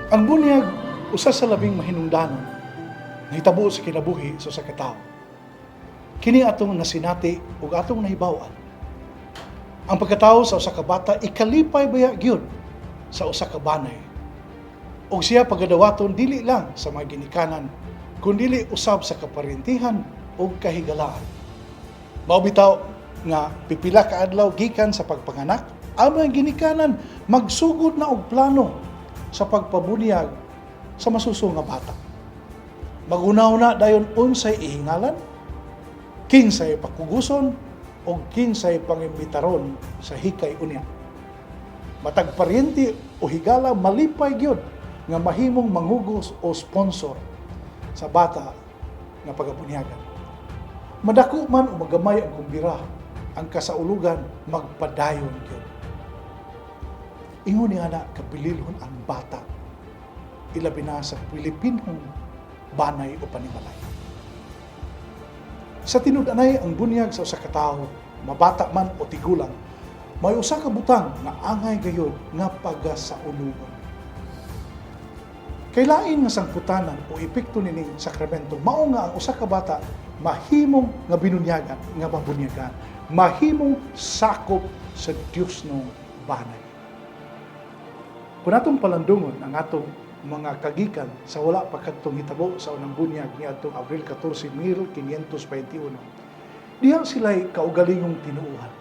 Ang bunyag, usa sa labing mahinungdanon, nahitabo sa kinabuhi sa katawo. Kini atong nasinati ug atong nahibaw-an. Ang pagkatawo sa usa ka bata ikalipay baya gyud sa usa ka banay. Ug siya pagadawaton dili lang sa mga ginikanan, kundi usab sa kaparentihan ug kahigalaan. Mao bitaw nga pipila ka adlaw gikan sa pagpanganak, ang mga ginikanan magsugod na og plano sa pagpabunyag sa masuso nga bata. Magunaw-una dayon unsay ihingalan, kinsay pakuguson, o kinsay pangimbitaron sa hikay unya. Matag paryente o higala malipay gyud nga mahimong manghugos o sponsor sa bata nga pagabunyagan. Madako man o magamay ang kumbira, ang kasaulugan magpadayon gyud. Ingon niya na kapililhon ang bata, ilabi na sa Pilipinong banay o panimalay. Sa tinud-anay ang bunyag sa usa ka tawo, mabata man o tigulang, may usa ka butang nga angay gayud nga pagasaulugon. Kay lain nga sangputanan o epekto nining sakramento, mao nga ang usa ka bata mahimong nga binunyagan, nga babunyagan, mahimong sakop sa Dios nung banay. Kung atong palandungon ang atong mga kagikan sa wala pa kadtong hitabo sa unang bunyag niadtong Abril 14, 1521, diha sila'y kaugalingong tinuuhan.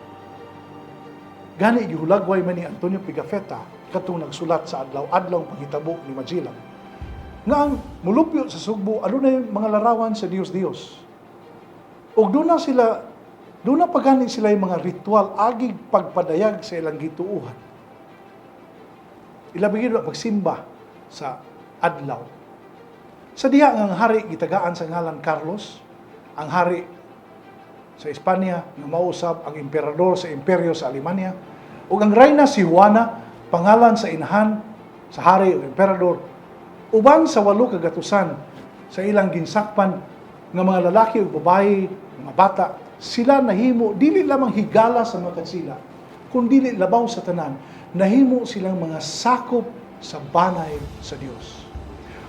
Gani gihulagway man ni Antonio Pigafetta katong nagsulat sa adlaw-adlaw panghitabo ni Magellan nga ang mulupyo sa Sugbo adunay mga larawan sa Dios-Dios. Ug doon na pagani sila yung mga ritual agig pagpadayag sa ilang gituuhan. Ilabigin na pagsimba sa adlaw. Sa diha ang hari gitagaan sa ngalan Carlos, ang hari sa Espanya nga mausab ang emperador sa imperyo sa Alemania, ug ang reyna si Juana, pangalan sa inahan sa hari o emperador, uban sa 8 kagatusan sa ilang ginsakpan nga mga lalaki ug babayi, mga bata, sila nahimo dili lamang higala sa mga katsila, kundi labaw sa tanan, nahimo silang mga sakop sa banay sa Dios.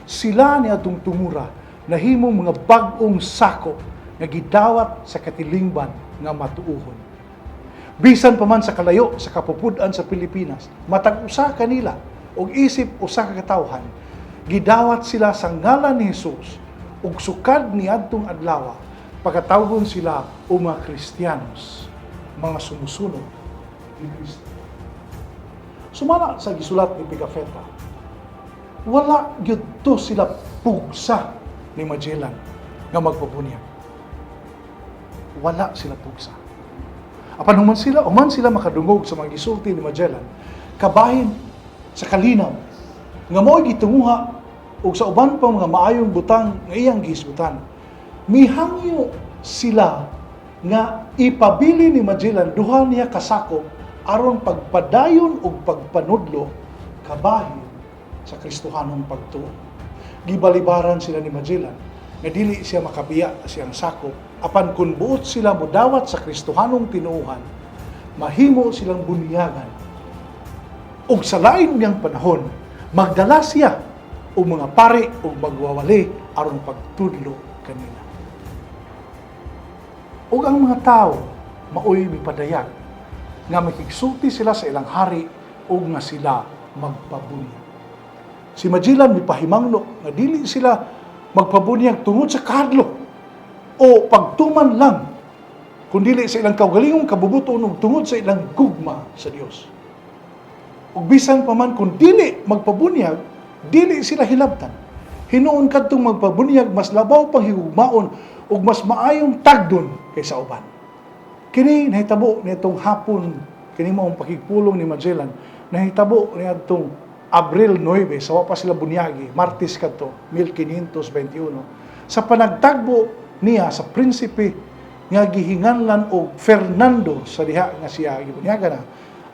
Sila niadtong tumura nahimong mga bag-ong sakop nga gidawat sa katilingban nga matuuhon. Bisan pa man sa kalayo sa kapupudan sa Pilipinas, matag usa kanila og isip usa ka katawhan, gidawat sila sa ngalan ni Hesus ug sukad niadtong adlaw pagkatawgon sila o mga Kristiyanos, mga sumusunod ni Kristo. Sumala sa gisulat ni Pigafetta, wala gyud to sila pugsa ni Magellan nga magpabunyag. Wala sila pugsa. Apan human sila makadungog sa mga gisulti ni Magellan, kabahin sa kalinaw nga mo'y gitunguha ug sa uban pa mga maayong butang nga iyang gihisgutan. Mihangyo sila nga ipabili ni Magellan duha niya kasakop aron pagpadayon ug pagpanudlo kabahin sa Kristohanong pagtuo. Gibalibaran sila ni Magellan nga dili siya makabiya siyang sakop, apan kun buot sila modawat sa Kristohanong tinuuhan, mahimo silang bunyagan. Ug sa lain niyang panahon, magdala siya og mga pari ug magwawali aron pagtudlo kanila. Ug ang mga tao maoy mipadayag nga makigsulti sila sa ilang hari o nga sila magpabunyag. Si Magellan mipahimangno nga dili sila magpabunyag tungod sa kahadlok o pagtuman lang, kundi sa ilang kaugalingong kabubuton ug tungod sa ilang gugma sa Dios. Ug bisan pa man kung dili magpabunyag, dili sila hilabtan. Hinuon kadtong magpabunyag mas labaw pang higugmaon ug mas maayong tagdon kaysa uban. Kini nahitabo nitong hapon, kini maong pakigpulong ni Magellan, nahitabo niadtong Abril 9, sa wa pa sila bunyagi, Martes kadto, 1521. Sa panagtagbo niya sa prinsipe nga gihinganlan og Fernando sa diha nga siya gibunyagan na.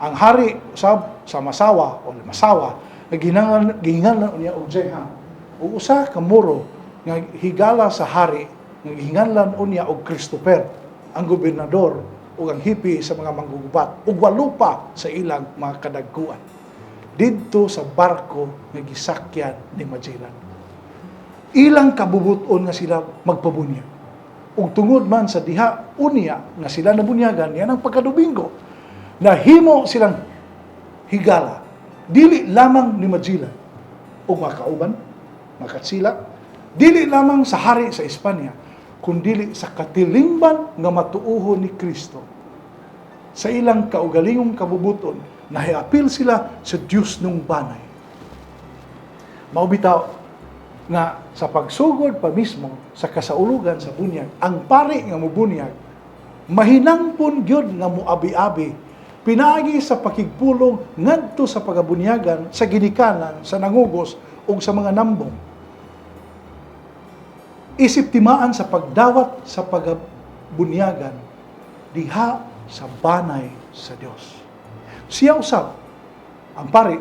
Ang hari sa Masawa o Masawa nga gihinganlan niya og Jehan. O usa ka moro nga higala sa hari nga gihinganlan niya og Christopher, ang gobernador ug ang hipi sa mga manggugubat ug walo pa sa ilang mga kadagkuan didto sa barko nga gisakyan ni Magellan. Ilang kabubuton nga sila magpabunyag. Ug tungod man sa diha unya nga sila nabunyagan, yan ang pagkadomingo, nahimo silang higala. Dili lamang ni Magellan ug mga kauban, mga katsila, dili lamang sa hari sa Espanya, kundili sa katilingban nga matuuhon ni Kristo. Sa ilang kaugalingong kabubuton, nahiapil sila sa Diyos nung banay. Maubitaw nga sa pagsugod pa mismo sa kasaulugan sa bunyag, ang pari nga mubunyag, mahinangpon gyud nga muabi-abi, pinaagi sa pakigpulong ngadto sa pagabunyagan, sa ginikanan, sa nangugos, ug sa mga nambong. Isip timaan sa pagdawat sa pagabunyagan, diha sa banay sa Dios. Siya usab, ang pari,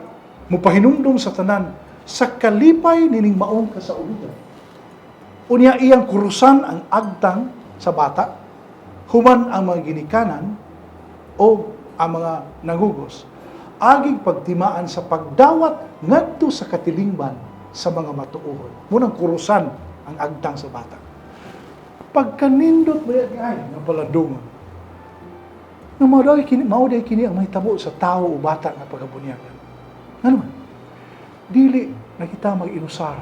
mupahinumdum sa tanan, sa kalipay nining maong kasaulugan. Unya iyang kurusan ang agtang sa bata, human ang mga ginikanan o ang mga nangugos, agig pagtimaan sa pagdawat ngadto sa katilingban sa mga matuohon. Munang kurusan ang agtang sa bata. Pagkanindot ba yan ay nga palandungon, nga mauday kini ang mahitabo sa tao o bata nga pagabunyagan. Ano man? Dili na kita mag-inusara.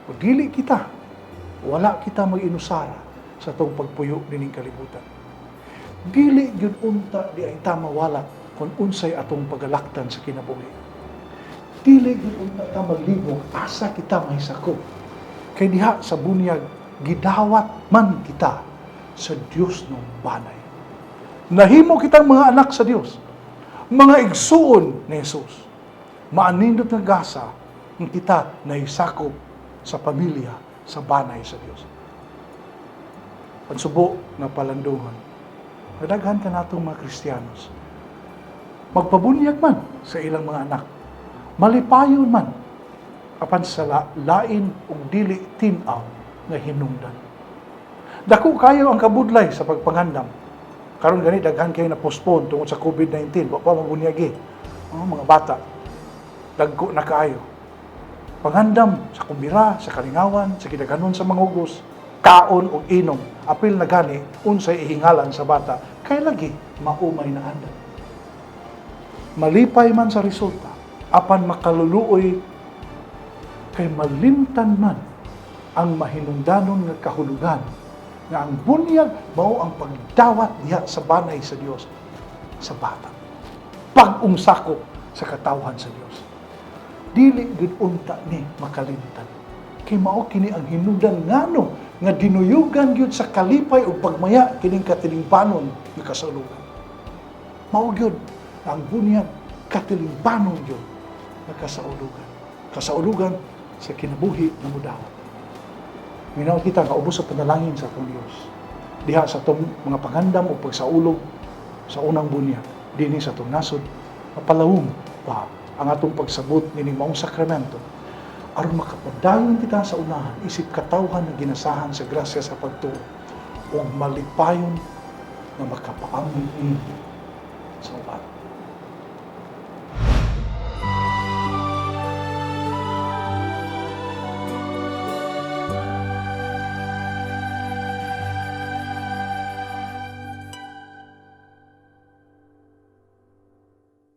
O dili kita, wala kita mag-inusara sa itong pagpuyo dining kalibutan. Dili yun unta di ay ta mawala kung unsay atong pagalaktan sa kinabuhi. Dili yun unta ta maglibog asa kita mahisako. Kay diha sa bunyag, gidawat man kita sa Diyos ng banay. Nahimo kitang mga anak sa Diyos, mga igsuon ni Jesus. Maanindot nga gasa ng kita nahisakop sa pamilya, sa banay sa Diyos. Pansubo na palandungan, nadaghan ka natong mga Kristiyanos, magpabunyag man sa ilang mga anak, malipayon man, apan sa lain ug dili tin-aw nga hinungdan. Dako kayo ang kabudlay sa pagpangandam. Karon gani daghan kayo na postpone tungod sa COVID-19, wa pa mabunyagi. Mga bata, dagko na kaayo. Pangandam sa kumbira, sa kalingawan, sa kidaganon sa mangugos, kaon o inom, apil na gani, unsay ihingalan sa bata, kay lagi maumay na anda. Malipay man sa resulta, apan makaluluoy, kay malimtan man ang mahinungdanon nga kahulugan, nga ang bunyag mao ang pagdawat diha sa banay sa Dios sa bata. Pag-umsakop sa katawhan sa Dios. Dili gid unta ni makalimtan. Kay mao kini ang hinungdan ngano nga dinuyugan gyud sa kalipay ug pagmaya kining katilingbanon nga kasaulugan. Mao gyud ang bunyag katilingbanon gyud nga kasaulugan. Kasaulugan sa kinabuhi na mudawat. Minaw kita nga ubos sa panalangin sa atong Dios. Diha sa atong mga pangandam o pagsaulog sa unang bunyag dinhi sa atong nasod, mapalawom pa ang atong pagsabot nining maong sakramento aron makapadayon kita sa unahan isip katawhan na ginasahan sa grasya sa pagtuo ug malipayon na makapaamon sa uban.